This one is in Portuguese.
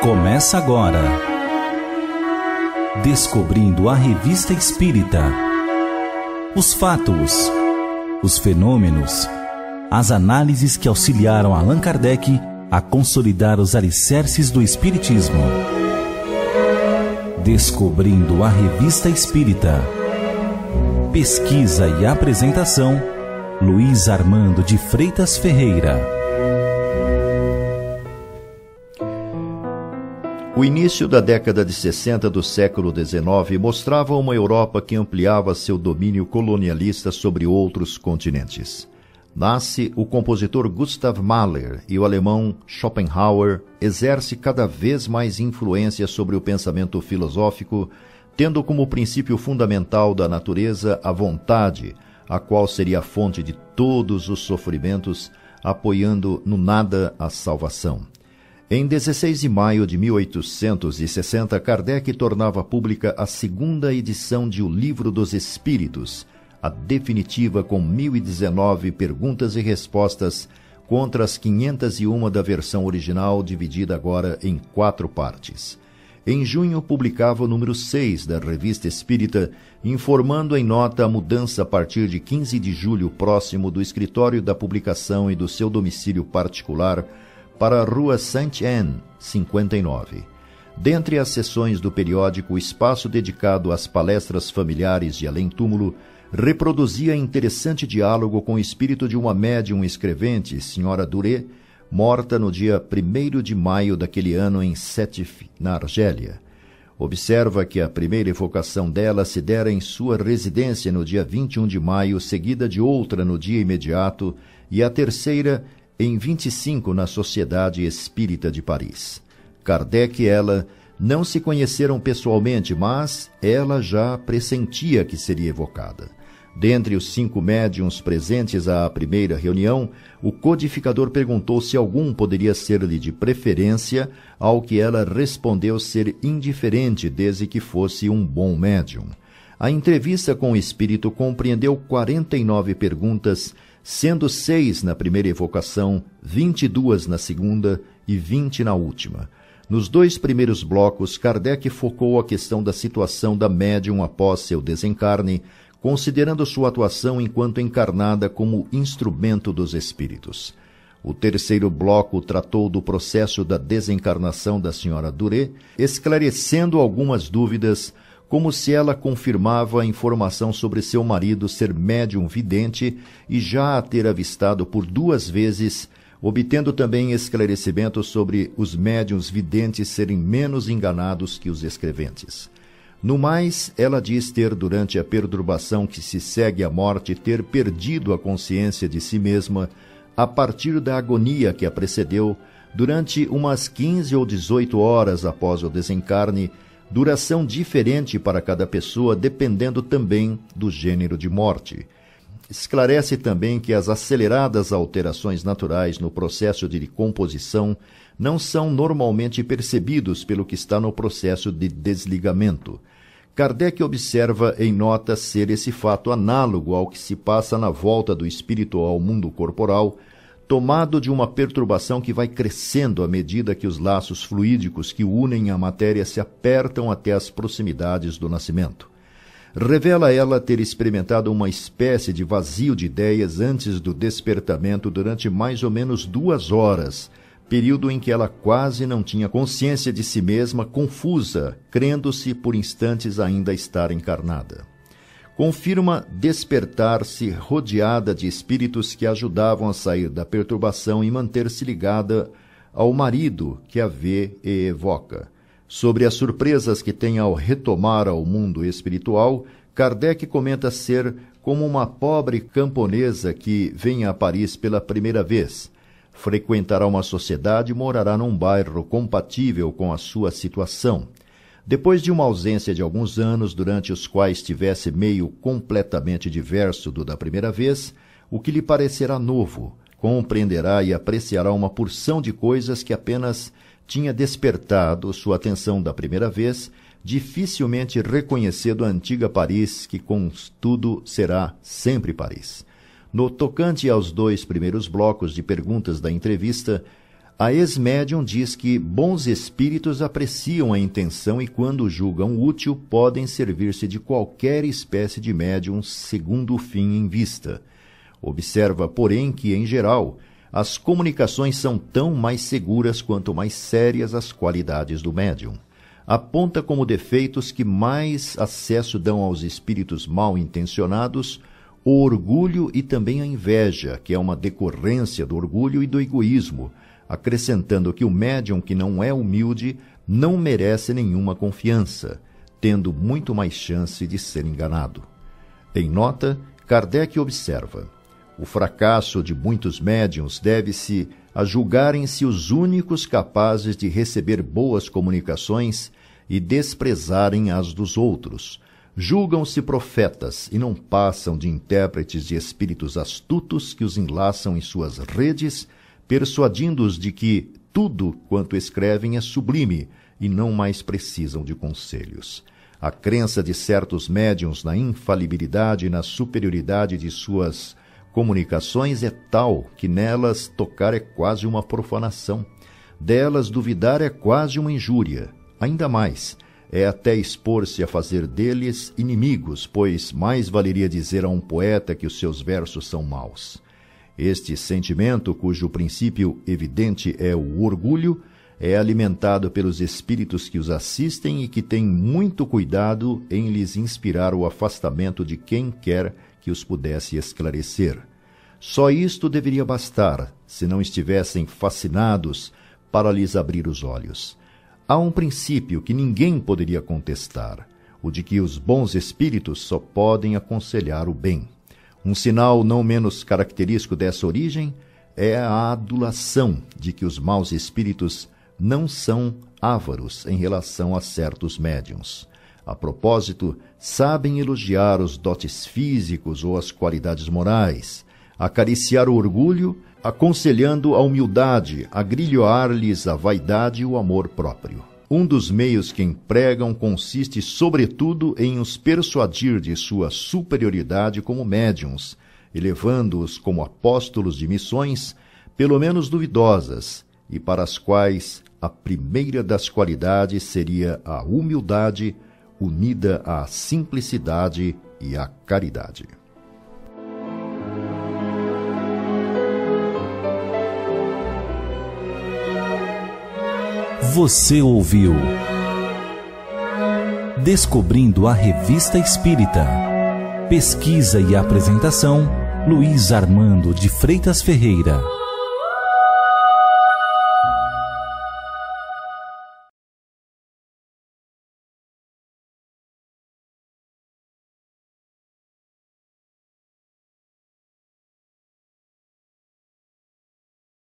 Começa agora Descobrindo a Revista Espírita. Os fatos, os fenômenos, as análises que auxiliaram Allan Kardec a consolidar os alicerces do Espiritismo. Descobrindo a Revista Espírita. Pesquisa e apresentação, Luiz Armando de Freitas Ferreira. O início da década de 60 do século XIX mostrava uma Europa que ampliava seu domínio colonialista sobre outros continentes. Nasce o compositor Gustav Mahler e o alemão Schopenhauer exerce cada vez mais influência sobre o pensamento filosófico, tendo como princípio fundamental da natureza a vontade, a qual seria a fonte de todos os sofrimentos, apoiando no nada a salvação. Em 16 de maio de 1860, Kardec tornava pública a segunda edição de O Livro dos Espíritos, a definitiva com 1019 perguntas e respostas contra as 501 da versão original, dividida agora em 4 partes. Em junho, publicava o número 6 da Revista Espírita, informando em nota a mudança a partir de 15 de julho próximo do escritório da publicação e do seu domicílio particular para a Rua Saint-Anne, 59. Dentre as sessões do periódico, o espaço dedicado às palestras familiares de além-túmulo reproduzia interessante diálogo com o espírito de uma médium escrevente, Senhora Duré, morta no dia 1º de maio daquele ano em Sétif, na Argélia. Observa que a primeira evocação dela se dera em sua residência no dia 21 de maio, seguida de outra no dia imediato, e a terceira em 25 na Sociedade Espírita de Paris. Kardec e ela não se conheceram pessoalmente, mas ela já pressentia que seria evocada. Dentre os 5 médiuns presentes à primeira reunião, o codificador perguntou se algum poderia ser-lhe de preferência, ao que ela respondeu ser indiferente, desde que fosse um bom médium. A entrevista com o espírito compreendeu 49 perguntas, sendo 6 na primeira evocação, 22 na segunda e 20 na última. Nos 2 primeiros blocos, Kardec focou a questão da situação da médium após seu desencarne, considerando sua atuação enquanto encarnada como instrumento dos espíritos. O terceiro bloco tratou do processo da desencarnação da senhora Duré, esclarecendo algumas dúvidas, como se ela confirmava a informação sobre seu marido ser médium vidente e já a ter avistado por 2 vezes, obtendo também esclarecimentos sobre os médiuns videntes serem menos enganados que os escreventes. No mais, ela diz ter, durante a perturbação que se segue à morte, ter perdido a consciência de si mesma a partir da agonia que a precedeu durante umas 15 ou 18 horas após o desencarne, duração diferente para cada pessoa, dependendo também do gênero de morte. Esclarece também que as aceleradas alterações naturais no processo de decomposição não são normalmente percebidos pelo que está no processo de desligamento. Kardec observa em nota ser esse fato análogo ao que se passa na volta do espírito ao mundo corporal, tomado de uma perturbação que vai crescendo à medida que os laços fluídicos que unem a matéria se apertam até as proximidades do nascimento. Revela ela ter experimentado uma espécie de vazio de ideias antes do despertamento durante mais ou menos 2 horas, período em que ela quase não tinha consciência de si mesma, confusa, crendo-se por instantes ainda estar encarnada. Confirma despertar-se rodeada de espíritos que ajudavam a sair da perturbação e manter-se ligada ao marido que a vê e evoca. Sobre as surpresas que tem ao retomar ao mundo espiritual, Kardec comenta ser como uma pobre camponesa que vem a Paris pela primeira vez. Frequentará uma sociedade e morará num bairro compatível com a sua situação. Depois de uma ausência de alguns anos, durante os quais tivesse meio completamente diverso do da primeira vez, o que lhe parecerá novo, compreenderá e apreciará uma porção de coisas que apenas tinha despertado sua atenção da primeira vez, dificilmente reconhecendo a antiga Paris, que contudo será sempre Paris. No tocante aos 2 primeiros blocos de perguntas da entrevista, A ex-médium diz que bons espíritos apreciam a intenção e, quando julgam útil, podem servir-se de qualquer espécie de médium segundo o fim em vista. Observa, porém, que, em geral, as comunicações são tão mais seguras quanto mais sérias as qualidades do médium. Aponta como defeitos que mais acesso dão aos espíritos mal intencionados o orgulho e também a inveja, que é uma decorrência do orgulho e do egoísmo, acrescentando que o médium que não é humilde não merece nenhuma confiança, tendo muito mais chance de ser enganado. Em nota, Kardec observa: o fracasso de muitos médiuns deve-se a julgarem-se os únicos capazes de receber boas comunicações e desprezarem as dos outros. Julgam-se profetas e não passam de intérpretes de espíritos astutos que os enlaçam em suas redes, persuadindo-os de que tudo quanto escrevem é sublime e não mais precisam de conselhos. A crença de certos médiuns na infalibilidade e na superioridade de suas comunicações é tal que nelas tocar é quase uma profanação. Delas duvidar é quase uma injúria. Ainda mais, é até expor-se a fazer deles inimigos, pois mais valeria dizer a um poeta que os seus versos são maus. Este sentimento, cujo princípio evidente é o orgulho, é alimentado pelos espíritos que os assistem e que têm muito cuidado em lhes inspirar o afastamento de quem quer que os pudesse esclarecer. Só isto deveria bastar, se não estivessem fascinados para lhes abrir os olhos. Há um princípio que ninguém poderia contestar, o de que os bons espíritos só podem aconselhar o bem. Um sinal não menos característico dessa origem é a adulação de que os maus espíritos não são ávaros em relação a certos médiuns. A propósito, sabem elogiar os dotes físicos ou as qualidades morais, acariciar o orgulho, aconselhando a humildade, agrilhoar-lhes a vaidade e o amor próprio. Um dos meios que empregam consiste, sobretudo, em os persuadir de sua superioridade como médiuns, elevando-os como apóstolos de missões, pelo menos duvidosas, e para as quais a primeira das qualidades seria a humildade, unida à simplicidade e à caridade. Você ouviu Descobrindo a Revista Espírita. Pesquisa e apresentação, Luiz Armando de Freitas Ferreira.